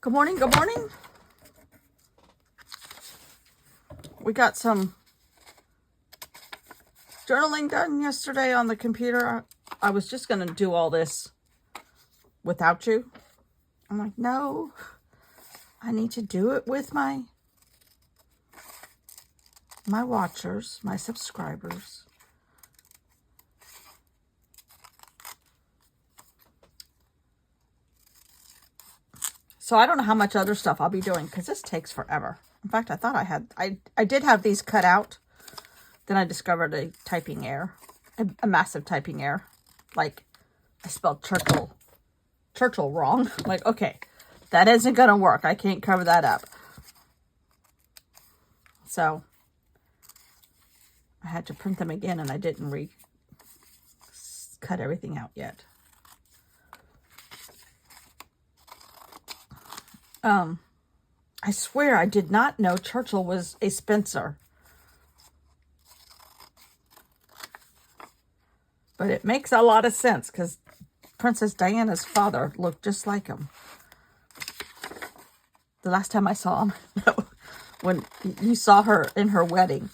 Good morning, good morning. We got some journaling done yesterday on the computer. I was just going to do all this without you. I'm like, no, I need to do it with my watchers, my subscribers. So I don't know how much other stuff I'll be doing because this takes forever. In fact, I thought I did have these cut out. Then I discovered a typing error, a massive typing error. Like I spelled Churchill wrong. I'm like, okay, that isn't going to work. I can't cover that up. So I had to print them again and I didn't cut everything out yet. I swear I did not know Churchill was a Spencer. But it makes a lot of sense because Princess Diana's father looked just like him. The last time I saw him, when you saw her in her wedding,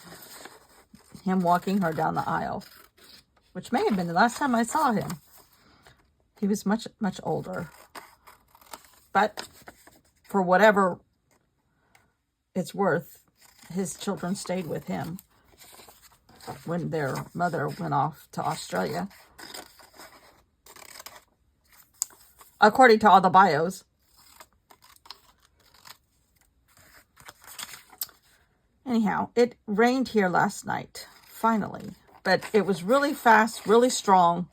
him walking her down the aisle, which may have been the last time I saw him. He was much, much older. But for whatever it's worth, his children stayed with him when their mother went off to Australia. According to all the bios. Anyhow, it rained here last night, finally. But it was really fast, really strong,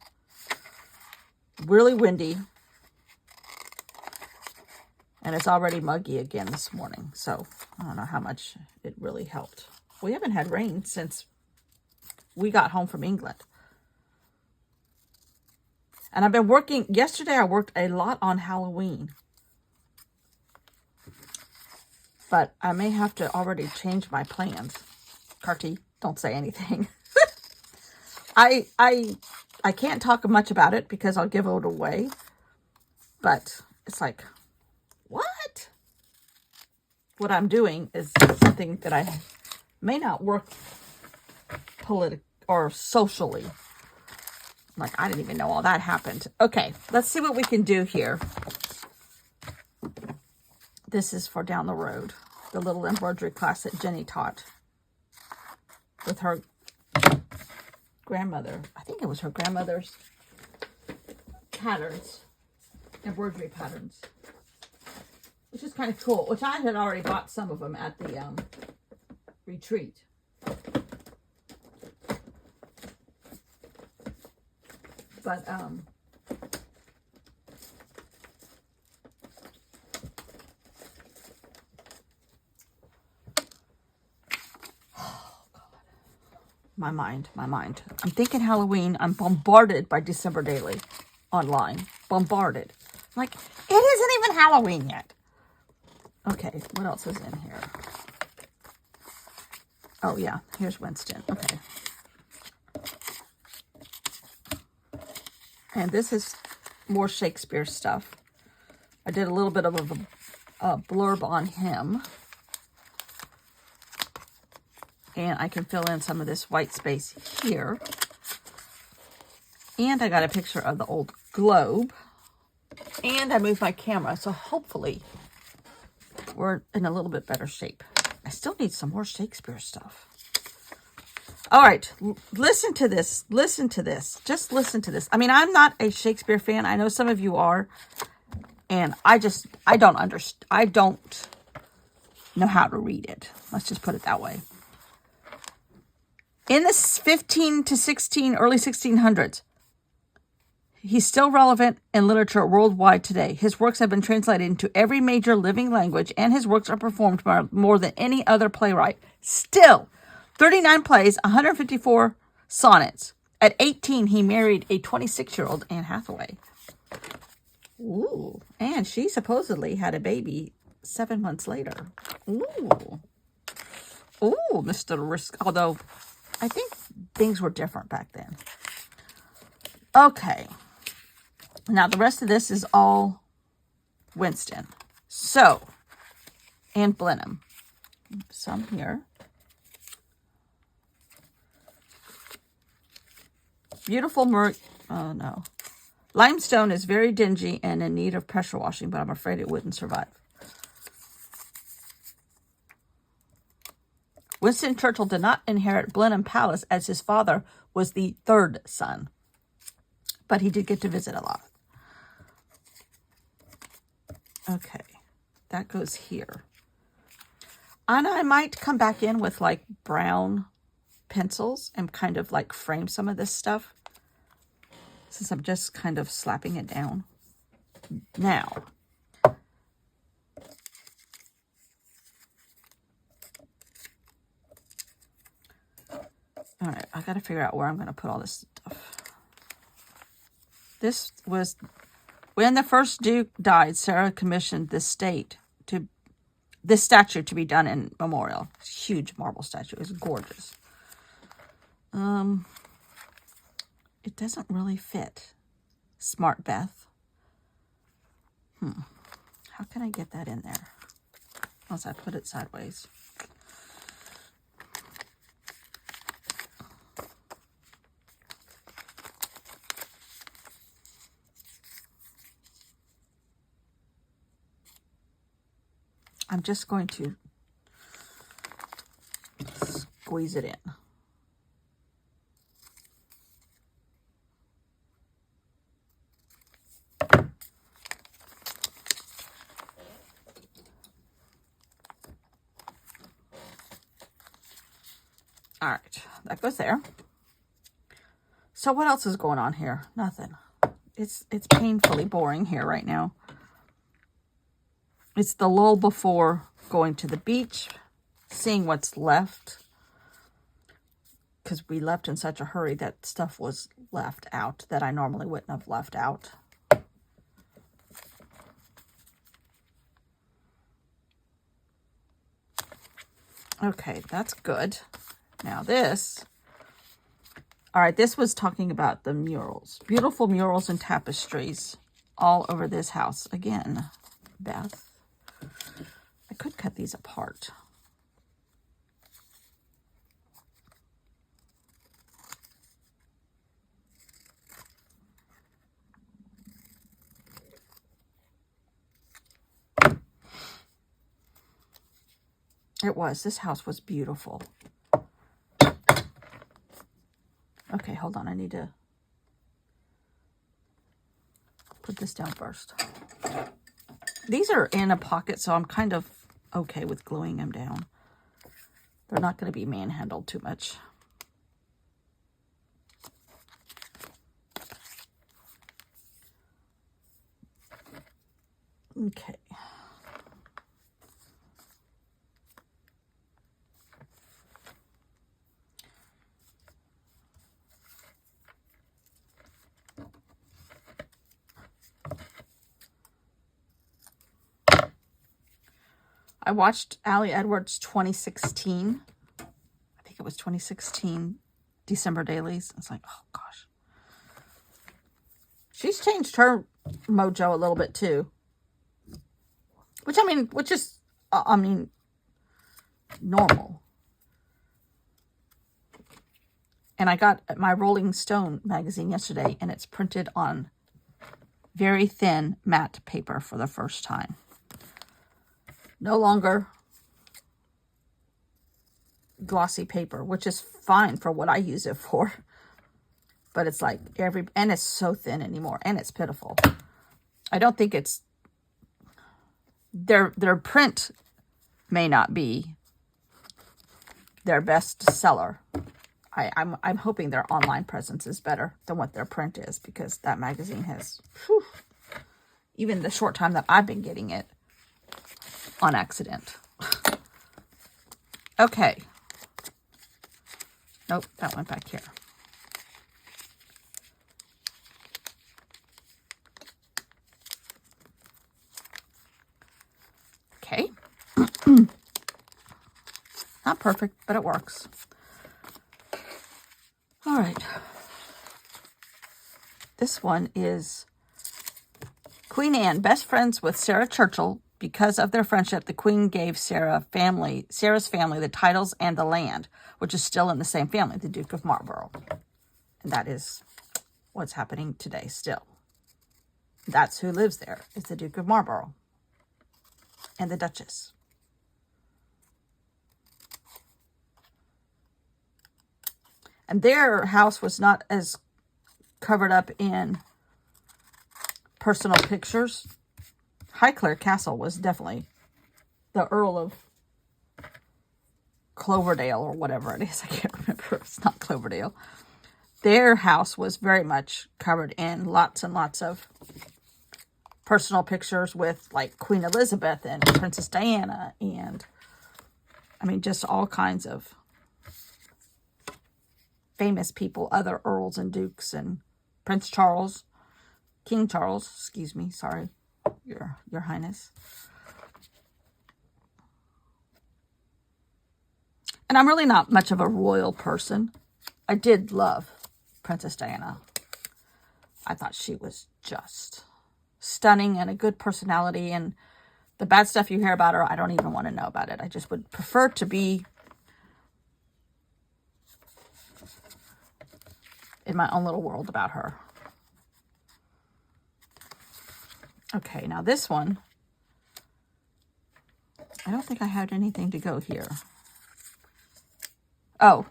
really windy. And it's already muggy again this morning. So I don't know how much it really helped. We haven't had rain since we got home from England. And I've been working. Yesterday I worked a lot on Halloween. But I may have to already change my plans. Carty, don't say anything. I can't talk much about it because I'll give it away. But it's like, what? What I'm doing is something that I may not work politically or socially. Like, I didn't even know all that happened. Okay, let's see what we can do here. This is for down the road. The little embroidery class that Jenny taught with her grandmother. I think it was her grandmother's patterns, embroidery patterns. Which is kind of cool. Which I had already bought some of them at the retreat. But my mind. I'm thinking Halloween. I'm bombarded by December Daily online. Bombarded. Like, it isn't even Halloween yet. Okay, what else is in here? Oh, yeah, here's Winston. Okay. And this is more Shakespeare stuff. I did a little bit of a blurb on him. And I can fill in some of this white space here. And I got a picture of the old globe. And I moved my camera, so hopefully we're in a little bit better shape. I still need some more Shakespeare stuff. All right, listen to this. Listen to this. Just listen to this. I mean, I'm not a Shakespeare fan. I know some of you are. And I don't understand. I don't know how to read it. Let's just put it that way. In the 15 to 16, early 1600s, he's still relevant in literature worldwide today. His works have been translated into every major living language, and his works are performed by more than any other playwright. Still, 39 plays, 154 sonnets. At 18, he married a 26-year-old Anne Hathaway. Ooh, and she supposedly had a baby 7 months later. Ooh, Mr. Risk. Although, I think things were different back then. Okay. Now, the rest of this is all Winston. So, and Blenheim. Some here. Beautiful oh no. Limestone is very dingy and in need of pressure washing, but I'm afraid it wouldn't survive. Winston Churchill did not inherit Blenheim Palace as his father was the third son, but he did get to visit a lot. Okay, that goes here. And I might come back in with like brown pencils and kind of like frame some of this stuff, since I'm just kind of slapping it down. Now, all right, I got to figure out where I'm going to put all this stuff. This was, when the first Duke died, Sarah commissioned this statue to be done in memorial. Huge marble statue. It's gorgeous. It doesn't really fit. Smart Beth. How can I get that in there? Unless I put it sideways. I'm just going to squeeze it in. All right, that goes there. So what else is going on here? Nothing. It's painfully boring here right now. It's the lull before going to the beach, seeing what's left. Because we left in such a hurry that stuff was left out that I normally wouldn't have left out. Okay, that's good. Now this, all right, this was talking about the murals. Beautiful murals and tapestries all over this house. Again, Beth, I could cut these apart. It was. This house was beautiful. Okay, hold on. I need to put this down first. These are in a pocket, so I'm kind of okay with gluing them down. They're not going to be manhandled too much. Okay. I watched Allie Edwards' 2016. I think it was 2016 December dailies. It's like, oh gosh. She's changed her mojo a little bit too. Which is normal. And I got my Rolling Stone magazine yesterday, and it's printed on very thin matte paper for the first time. No longer glossy paper, which is fine for what I use it for. But it's like and it's so thin anymore, and it's pitiful. I don't think it's, their print may not be their best seller. I'm hoping their online presence is better than what their print is, because that magazine has, even the short time that I've been getting it, on accident. Okay. Nope, that went back here. Okay. Not perfect, but it works. All right. This one is Queen Anne, best friends with Sarah Churchill, Because of their friendship, the queen gave Sarah's family the titles and the land, which is still in the same family, the Duke of Marlborough. And that is what's happening today still. That's who lives there, is the Duke of Marlborough and the Duchess. And their house was not as covered up in personal pictures. Highclere Castle was definitely the Earl of Cloverdale or whatever it is. I can't remember. It's not Cloverdale. Their house was very much covered in lots and lots of personal pictures with like Queen Elizabeth and Princess Diana and I mean just all kinds of famous people, other earls and dukes and Prince Charles, King Charles, excuse me, sorry. Your Highness. And I'm really not much of a royal person. I did love Princess Diana. I thought she was just stunning and a good personality. And the bad stuff you hear about her, I don't even want to know about it. I just would prefer to be in my own little world about her. Okay, now this one, I don't think I had anything to go here. Oh,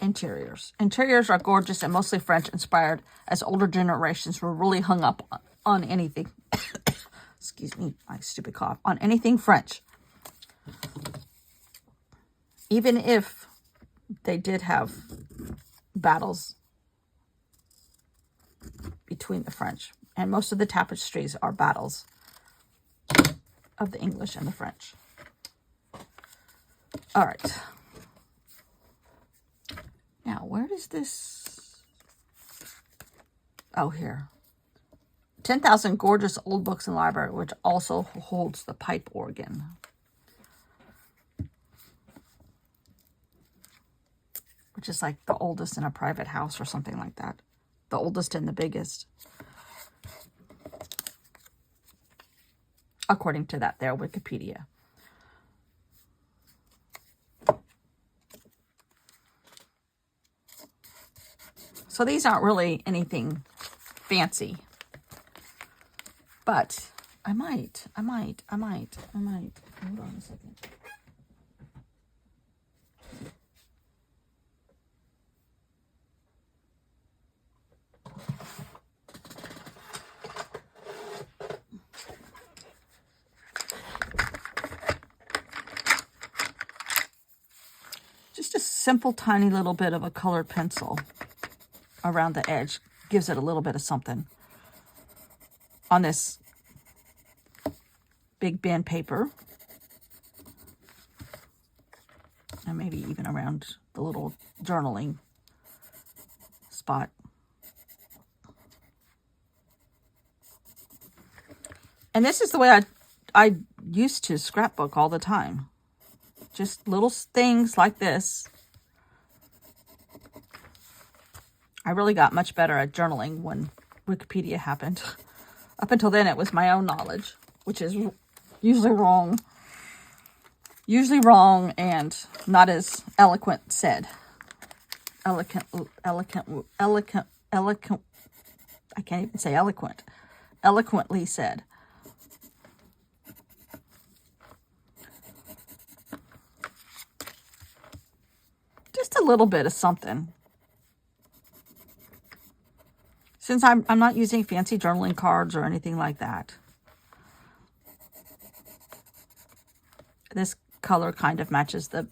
interiors. Interiors are gorgeous and mostly French inspired, as older generations were really hung up on anything, excuse me, my stupid cough, on anything French. Even if they did have battles between the French. And most of the tapestries are battles of the English and the French. All right. Now, where does this... Oh, here. 10,000 gorgeous old books in the library, which also holds the pipe organ. Which is like the oldest in a private house or something like that. The oldest and the biggest. According to that there, Wikipedia. So these aren't really anything fancy. But I might. Hold on a second. Just a simple, tiny little bit of a colored pencil around the edge gives it a little bit of something. On this big band paper. And maybe even around the little journaling spot. And this is the way I used to scrapbook all the time. Just little things like this. I really got much better at journaling when Wikipedia happened. Up until then, it was my own knowledge, which is usually wrong. Usually wrong and not as eloquent said. Eloquent. I can't even say eloquent. Eloquently said. Just a little bit of something. Since I'm not using fancy journaling cards or anything like that. This color kind of matches the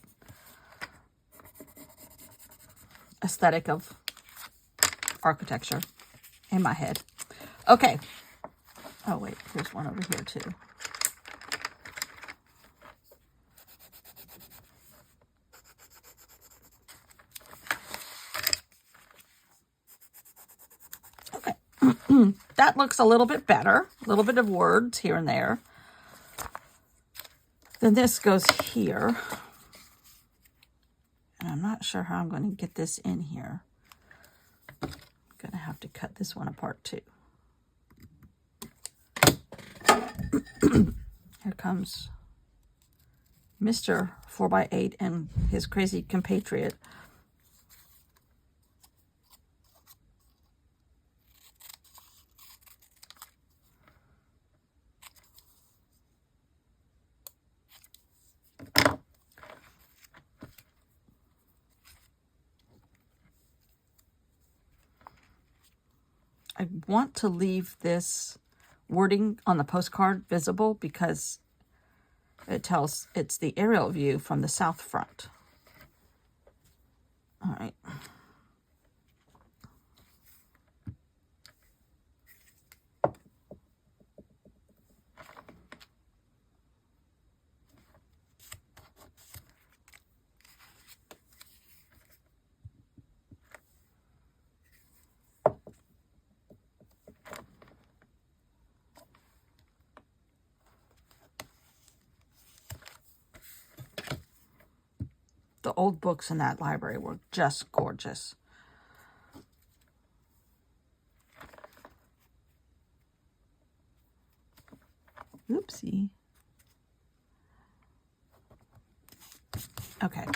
aesthetic of architecture in my head. Okay. Oh, wait. There's one over here, too. That looks a little bit better. A little bit of words here and there. Then this goes here. And I'm not sure how I'm going to get this in here. I'm going to have to cut this one apart too. Here comes Mr. 4x8 and his crazy compatriot. I want to leave this wording on the postcard visible because it tells it's the aerial view from the south front. All right. The old books in that library were just gorgeous. Oopsie. Okay.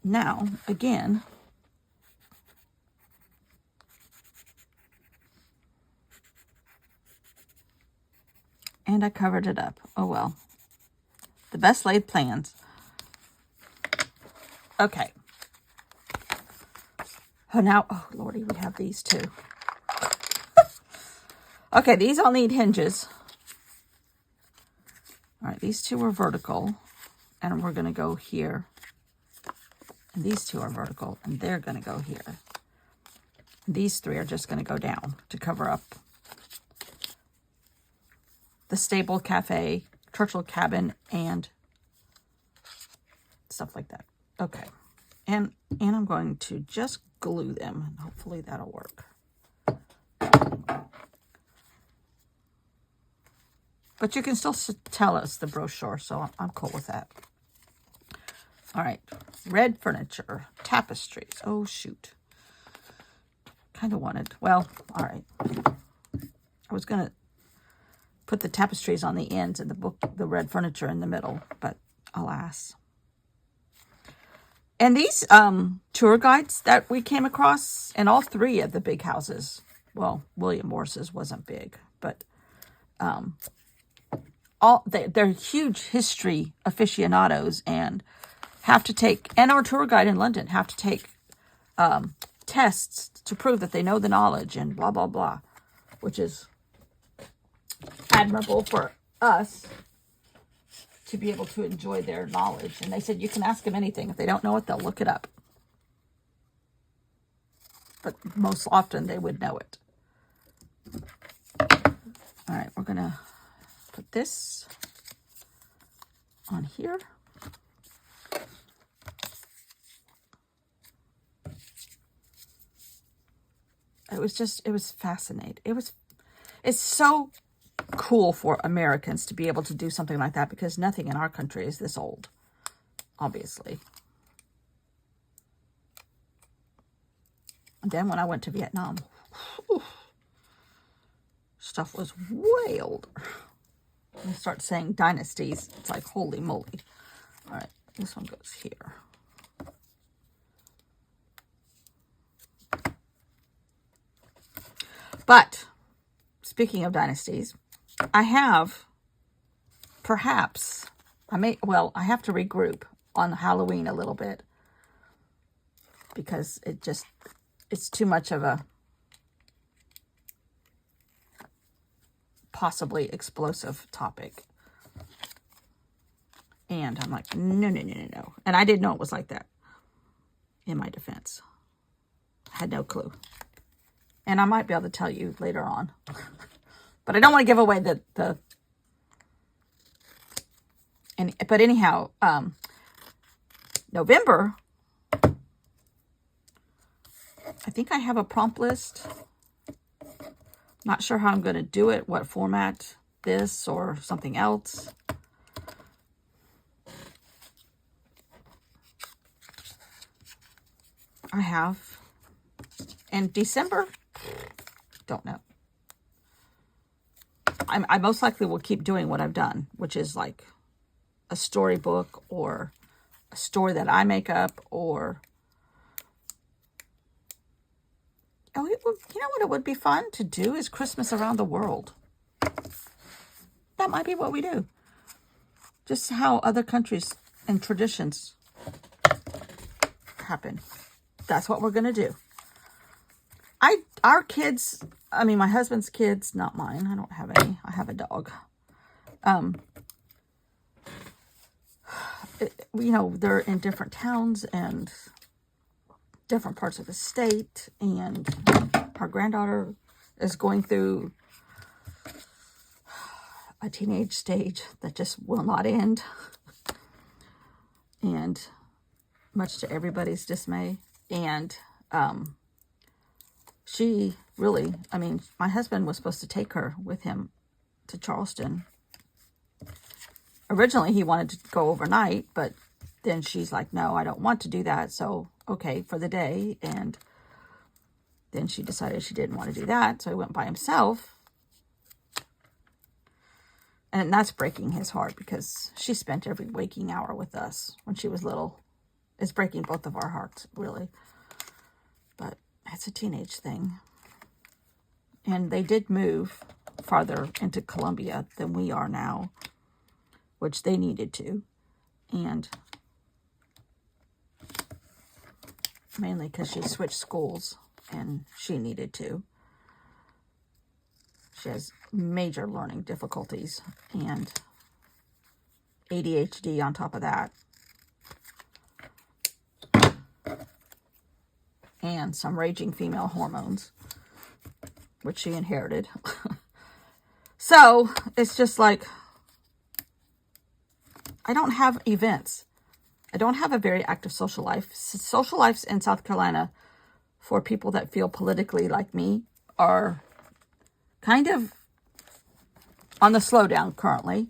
Now, again, and I covered it up. Oh well. The best laid plans. Okay. Oh, now, oh, Lordy, we have these too. Okay, these all need hinges. All right, these two are vertical, and we're going to go here. And these two are vertical, and they're going to go here. And these three are just going to go down to cover up the stable, cafe, Churchill cabin, and stuff like that. Okay. And I'm going to just glue them, and hopefully that'll work. But you can still tell us the brochure, so I'm cool with that. All right. Red furniture, tapestries. Oh, shoot. Kind of wanted, well, all right. I was going to put the tapestries on the ends and the red furniture in the middle, but alas. And these tour guides that we came across in all three of the big houses, well, William Morris's wasn't big, but they're huge history aficionados and have to take, and our tour guide in London have to take tests to prove that they know the knowledge and blah, blah, blah, which is admirable for us to be able to enjoy their knowledge. And they said you can ask them anything. If they don't know it, they'll look it up. But most often they would know it. All right, we're going to put this on here. It was fascinating. It's so cool for Americans to be able to do something like that because nothing in our country is this old, obviously. And then when I went to Vietnam, whew, stuff was way older. When I start saying dynasties, it's like, holy moly. All right, this one goes here. But speaking of dynasties, I have perhaps, I have to regroup on Halloween a little bit because it's too much of a possibly explosive topic. And I'm like, no. And I didn't know it was like that, in my defense. I had no clue. And I might be able to tell you later on. But I don't want to give away but anyhow, November, I think I have a prompt list. Not sure how I'm going to do it, what format, this or something else. I have. And December, don't know. I most likely will keep doing what I've done, which is like a storybook or a story that I make up, or oh, you know what it would be fun to do is Christmas around the world. That might be what we do. Just how other countries and traditions happen. That's what we're going to do. Our kids, I mean, my husband's kids, not mine. I don't have any. I have a dog. You know, they're in different towns and different parts of the state. And our granddaughter is going through a teenage stage that just will not end. And much to everybody's dismay. And, she really, I mean, my husband was supposed to take her with him to Charleston. Originally, he wanted to go overnight, but then she's like, no, I don't want to do that. So, okay, for the day. And then she decided she didn't want to do that. So he went by himself. And that's breaking his heart because she spent every waking hour with us when she was little. It's breaking both of our hearts, really. But it's a teenage thing. And they did move farther into Columbia than we are now, which they needed to. And mainly because she switched schools and she needed to. She has major learning difficulties and ADHD on top of that. And some raging female hormones, which she inherited. So, it's just like, I don't have events. I don't have a very active social life. Social lives in South Carolina, for people that feel politically like me, are kind of on the slowdown currently.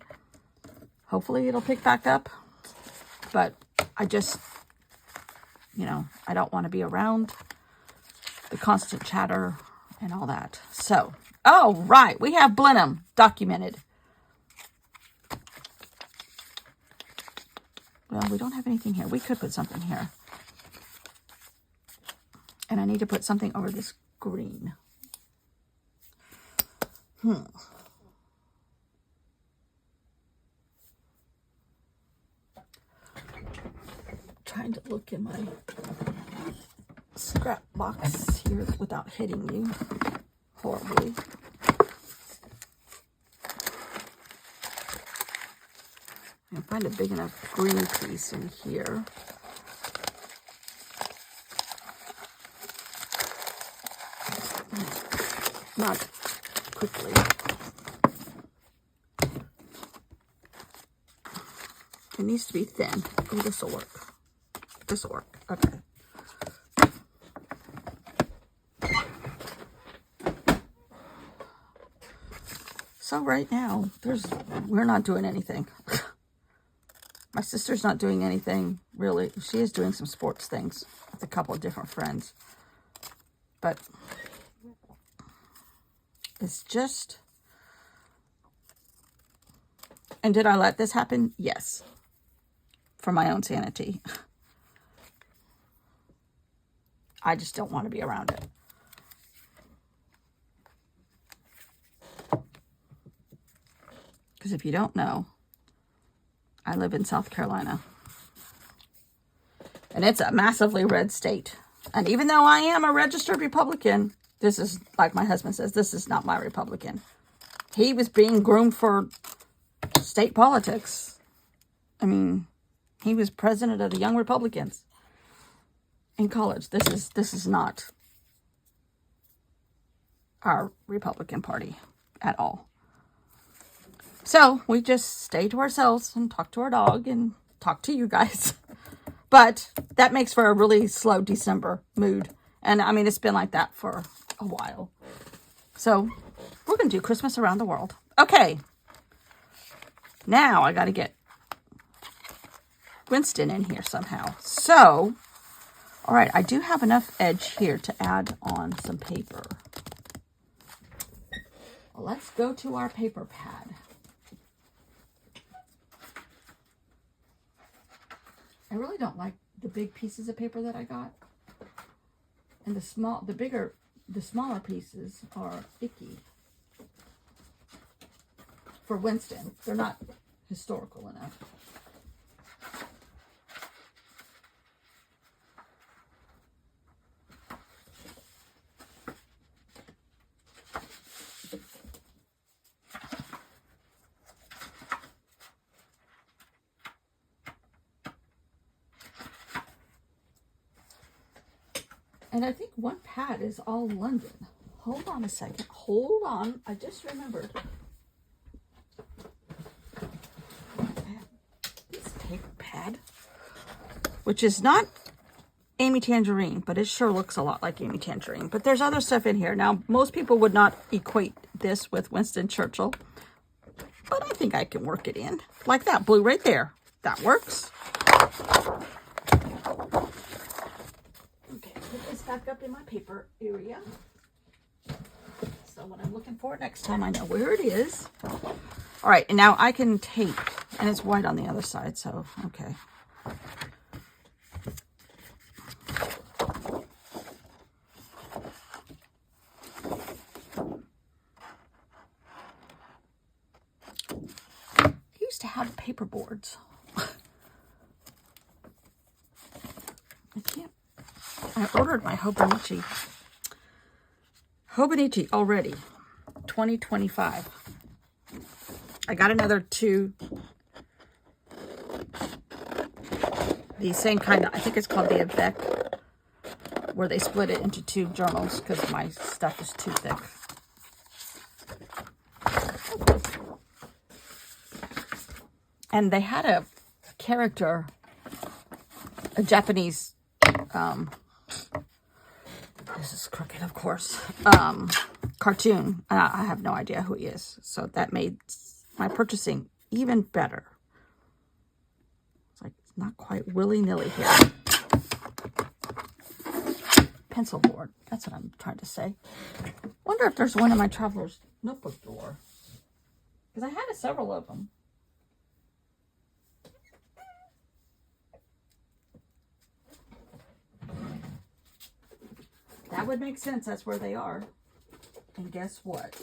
Hopefully it'll pick back up. But I just, you know, I don't want to be around the constant chatter and all that. So, oh, right. We have Blenheim documented. Well, we don't have anything here. We could put something here. And I need to put something over this green. Trying to look in my scrap box here without hitting you horribly. I find a big enough green piece in here. Not quickly. It needs to be thin. Oh, this will work. This will work. Okay. So right now, we're not doing anything. My sister's not doing anything, really. She is doing some sports things with a couple of different friends. But it's just... And did I let this happen? Yes. For my own sanity. I just don't want to be around it. Because if you don't know, I live in South Carolina. And it's a massively red state. And even though I am a registered Republican, this is, like my husband says, this is not my Republican. He was being groomed for state politics. I mean, he was president of the Young Republicans in college. This is not our Republican Party at all. So we just stay to ourselves and talk to our dog and talk to you guys. But that makes for a really slow December mood. And I mean, it's been like that for a while. So we're going to do Christmas around the world. Okay. Now I got to get Winston in here somehow. So, all right, I do have enough edge here to add on some paper. Let's go to our paper pad. I really don't like the big pieces of paper that I got. And the smaller pieces are icky. For Winston, they're not historical enough. And I think one pad is all London. Hold on a second. Hold on. I just remembered. This paper pad, which is not Amy Tangerine, but it sure looks a lot like Amy Tangerine. But there's other stuff in here. Now, most people would not equate this with Winston Churchill, but I think I can work it in. Like that blue right there. That works. Back up in my paper area, so when I'm looking for it next time I know where it is. All right, and now I can tape, and it's white on the other side, so okay. I used to have paper boards. I can't. I ordered my Hobonichi already, 2025. I got another 2, the same kind of, I think it's called the Avec, where they split it into 2 journals because my stuff is too thick. And they had a character, a Japanese, this is crooked, of course, cartoon. I have no idea who he is. So that made my purchasing even better. It's like it's not quite willy-nilly here. Pencil board. That's what I'm trying to say. Wonder if there's one in my traveler's notebook drawer. Because I had several of them. That would make sense. That's where they are. And guess what?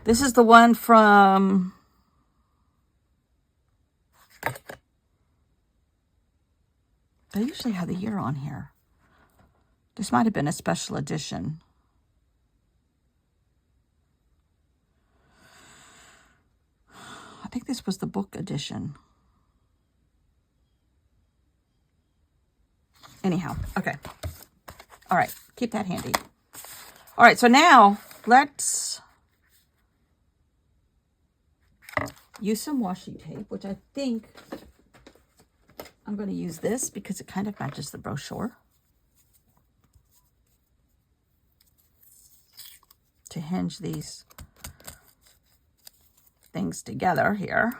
This is the one from... They usually have the year on here. This might have been a special edition. I think this was the book edition. Anyhow, okay. All right, keep that handy. All right, so now let's use some washi tape, which I think I'm going to use this because it kind of matches the brochure, to hinge these things together here.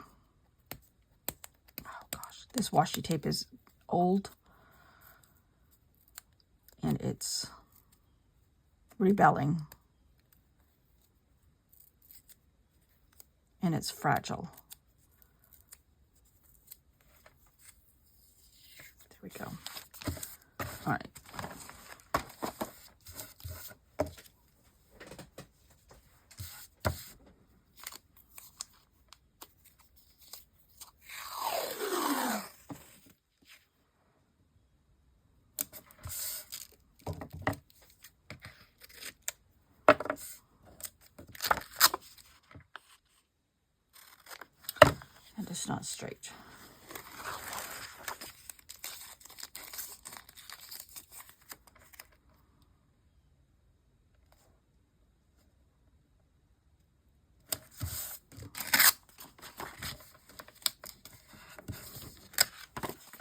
Oh gosh, this washi tape is old. And it's rebelling. And it's fragile. There we go. All right. It's not straight.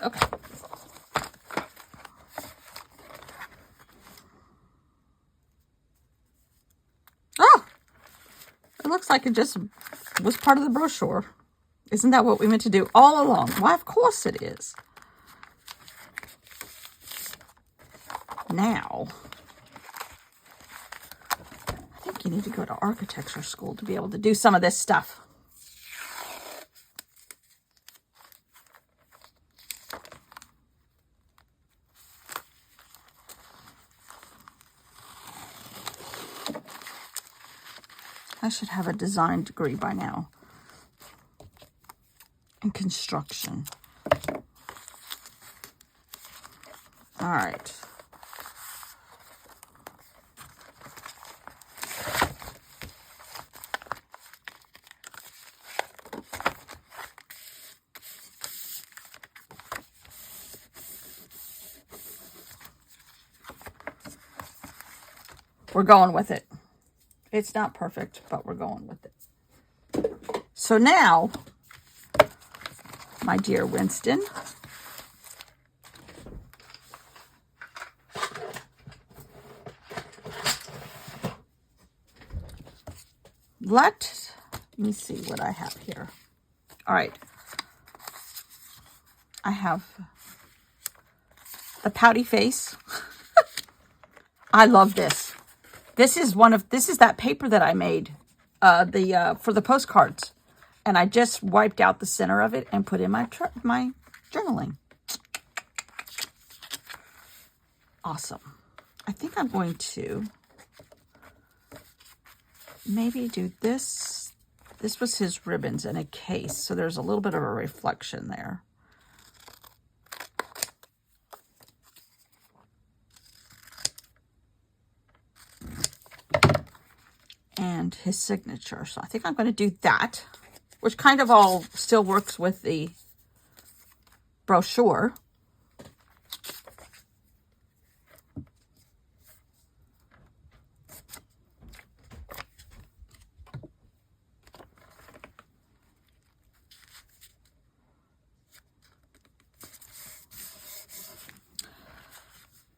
Okay. Oh! It looks like it just was part of the brochure. Isn't that what we meant to do all along? Why, of course it is. Now, think you need to go to architecture school to be able to do some of this stuff. I should have a design degree by now in construction. All right. We're going with it. It's not perfect, but we're going with it. So now, my dear Winston, let me see what I have here. All right. I have the pouty face. I love this. This is that paper that I made for the postcards, and I just wiped out the center of it and put in my journaling. Awesome. I think I'm going to maybe do this. This was his ribbons in a case, so there's a little bit of a reflection there. And his signature. So I think I'm going to do that, which kind of all still works with the brochure.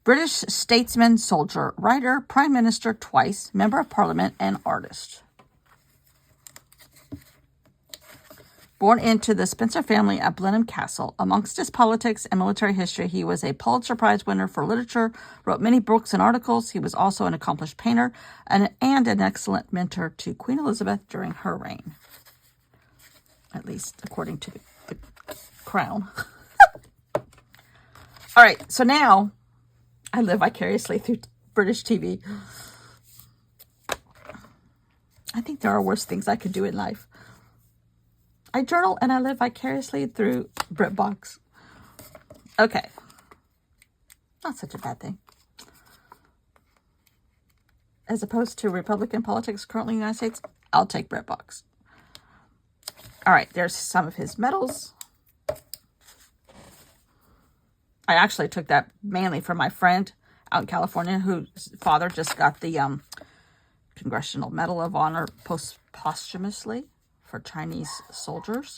British statesman, soldier, writer, prime minister twice, member of parliament, and artist. Born into the Spencer family at Blenheim Castle, amongst his politics and military history, he was a Pulitzer Prize winner for literature, wrote many books and articles. He was also an accomplished painter and an excellent mentor to Queen Elizabeth during her reign. At least according to the Crown. All right, so now I live vicariously through British TV. I think there are worse things I could do in life. I journal and I live vicariously through BritBox. Okay. Not such a bad thing. As opposed to Republican politics currently in the United States, I'll take BritBox. All right, there's some of his medals. I actually took that mainly from my friend out in California whose father just got the Congressional Medal of Honor posthumously for Chinese soldiers.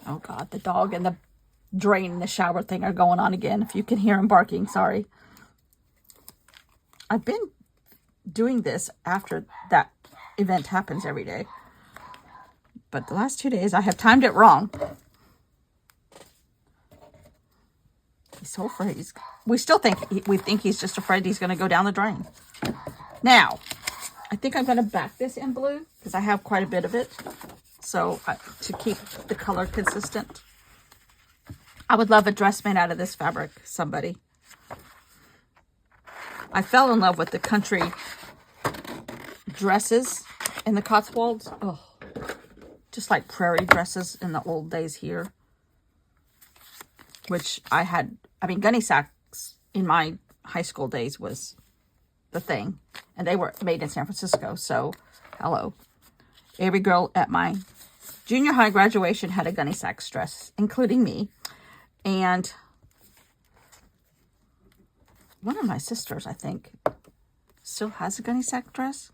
Oh God, the dog and the drain in the shower thing are going on again. If you can hear him barking, sorry. I've been doing this after that event happens every day. But the last 2 days I have timed it wrong. He's so afraid. We think he's just afraid he's going to go down the drain. Now, I think I'm going to back this in blue because I have quite a bit of it. So to keep the color consistent. I would love a dress made out of this fabric, somebody. I fell in love with the country dresses in the Cotswolds. Oh, just like prairie dresses in the old days here. Which gunny sacks in my high school days was the thing. And they were made in San Francisco. So, hello. Every girl at my junior high graduation had a gunny sack dress, including me. And one of my sisters, I think, still has a gunny sack dress.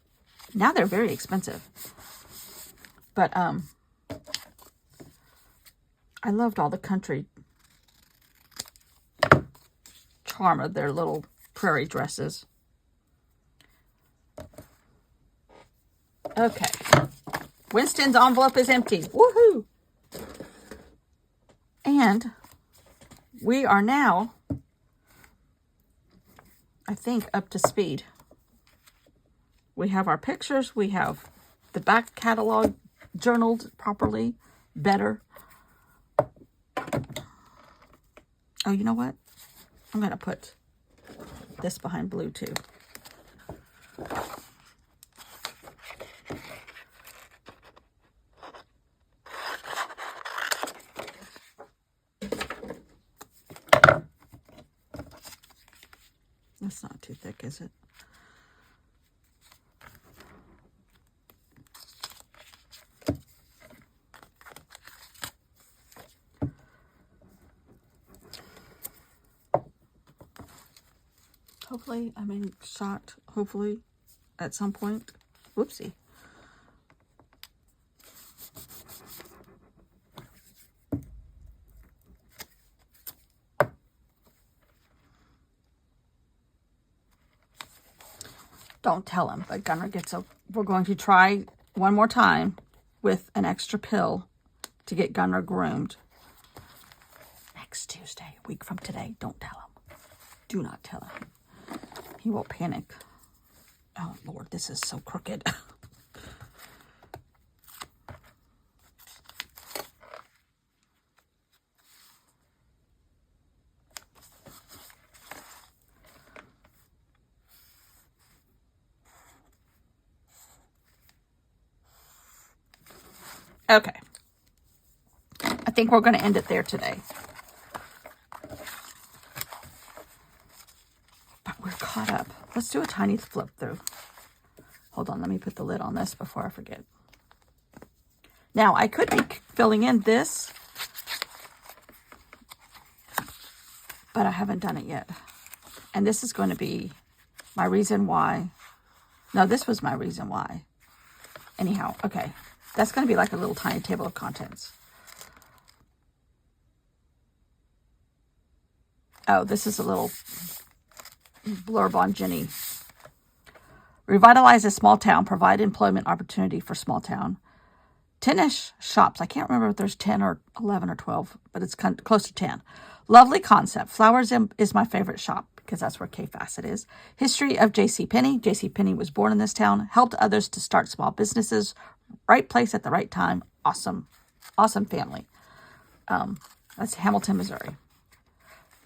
Now they're very expensive. But I loved all the country charm of their little prairie dresses. Okay. Winston's envelope is empty. Woohoo! And we are now, I think, up to speed. We have our pictures. We have the back catalog journaled properly, better. Oh, you know what? I'm going to put this behind blue too. That's not too thick, is it? Hopefully, I'm in shot, hopefully, at some point. Whoopsie. Don't tell him, but Gunnar gets a... We're going to try one more time with an extra pill to get Gunnar groomed. Next Tuesday, a week from today. Don't tell him. Do not tell him. He will panic. Oh, Lord, this is so crooked. Okay. I think we're going to end it there today. But we're caught up. Let's do a tiny flip through. Hold on, let me put the lid on this before I forget. Now, I could be filling in this, but I haven't done it yet. And this is going to be my reason why. No, this was my reason why. Anyhow, okay. That's going to be like a little tiny table of contents. Oh, this is a little blurb on Jenny. Revitalize a small town, provide employment opportunity for small town. 10-ish shops. I can't remember if there's 10 or 11 or 12, but it's close to 10. Lovely concept. Flowers is my favorite shop because that's where Kay Fassett is. History of JCPenney. JCPenney was born in this town, helped others to start small businesses. Right place at the right time. Awesome. Awesome family. That's Hamilton, Missouri.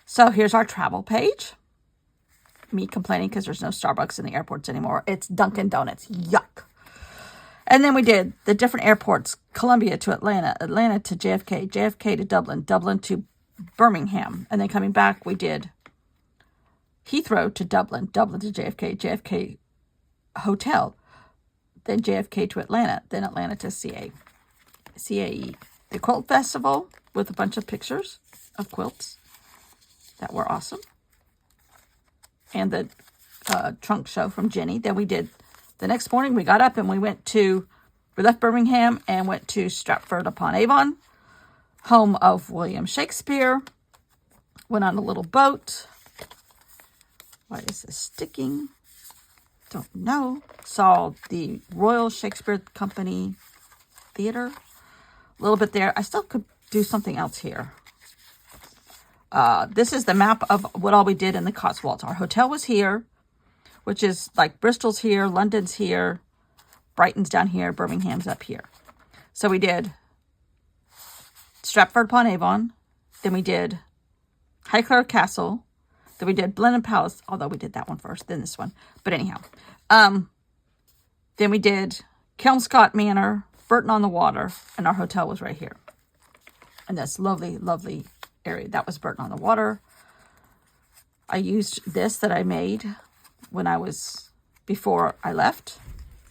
So here's our travel page. Me complaining because there's no Starbucks in the airports anymore. It's Dunkin' Donuts. Yuck. And then we did the different airports. Columbia to Atlanta. Atlanta to JFK. JFK to Dublin. Dublin to Birmingham. And then coming back, we did Heathrow to Dublin. Dublin to JFK. JFK Hotel. Then JFK to Atlanta, then Atlanta to CAE. The Quilt Festival with a bunch of pictures of quilts that were awesome. And the trunk show from Jenny. Then we did, the next morning we got up and we left Birmingham and went to Stratford-upon-Avon, home of William Shakespeare. Went on a little boat. Why is this sticking? Don't know. Saw the Royal Shakespeare Company Theater. A little bit there. I still could do something else here. This is the map of what all we did in the Cotswolds. Our hotel was here, which is like Bristol's here, London's here, Brighton's down here, Birmingham's up here. So we did Stratford-upon-Avon. Then we did Highclere Castle. Then we did Blenheim Palace, although we did that one first, then this one. But anyhow. Then we did Kelmscott Manor, Burton on the Water, and our hotel was right here. And this lovely, lovely area. That was Burton on the Water. I used this that I made before I left.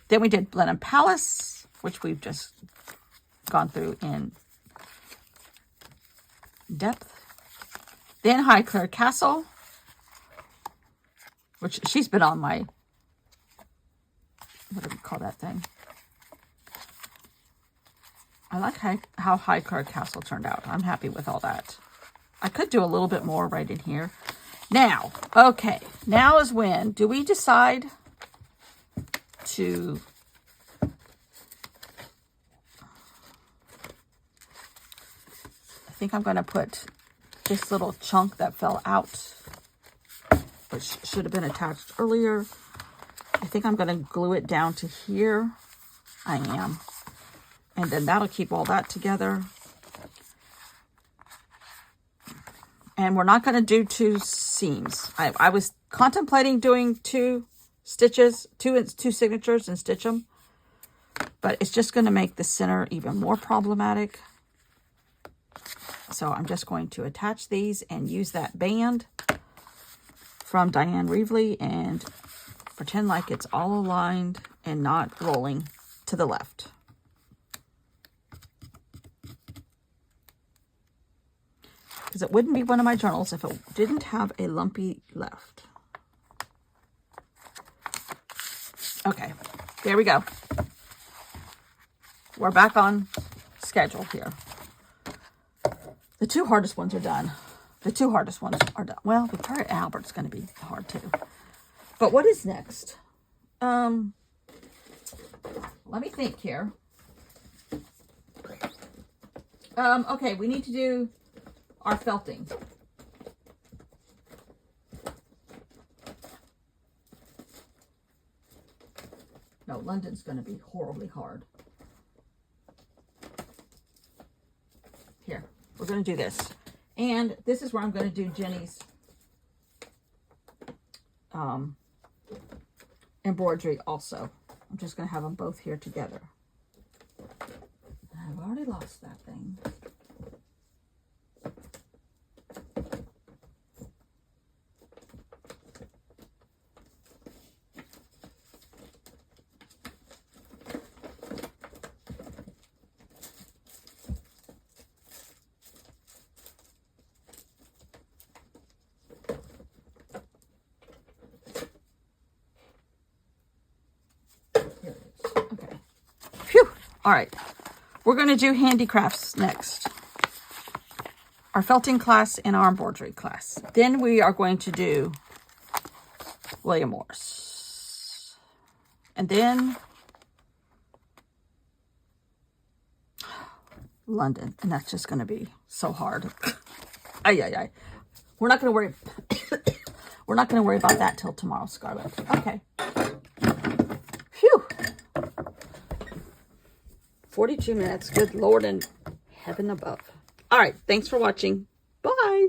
Then we did Blenheim Palace, which we've just gone through in depth. Then Highclere Castle, which she's been on my, what do we call that thing? I like how Highclere Castle turned out. I'm happy with all that. I could do a little bit more right in here. Now, okay, now is when do we decide to I think I'm going to put this little chunk that fell out, which should have been attached earlier. I think I'm going to glue it down to here. I am. And then that'll keep all that together. And we're not going to do 2 seams. I was contemplating doing 2 stitches, two signatures and stitch them. But it's just going to make the center even more problematic. So I'm just going to attach these and use that band from Diane Reevely and pretend like it's all aligned and not rolling to the left. Because it wouldn't be one of my journals if it didn't have a lumpy left. Okay, there we go. We're back on schedule here. The 2 hardest ones are done. The 2 hardest ones are done. Well, the part at Albert's going to be hard too. But what is next? Let me think here. Okay, we need to do our felting. No, London's going to be horribly hard. Here, we're going to do this. And this is where I'm going to do Jenny's embroidery also. I'm just going to have them both here together. I've already lost that thing. All right, we're going to do handicrafts next. Our felting class and our embroidery class. Then we are going to do William Morris. And then London. And that's just going to be so hard. Ay, ay, ay. We're not going to worry. We're not going to worry about that till tomorrow, Scarlett. Okay. Phew. 42 minutes. Good Lord in heaven above. All right. Thanks for watching. Bye.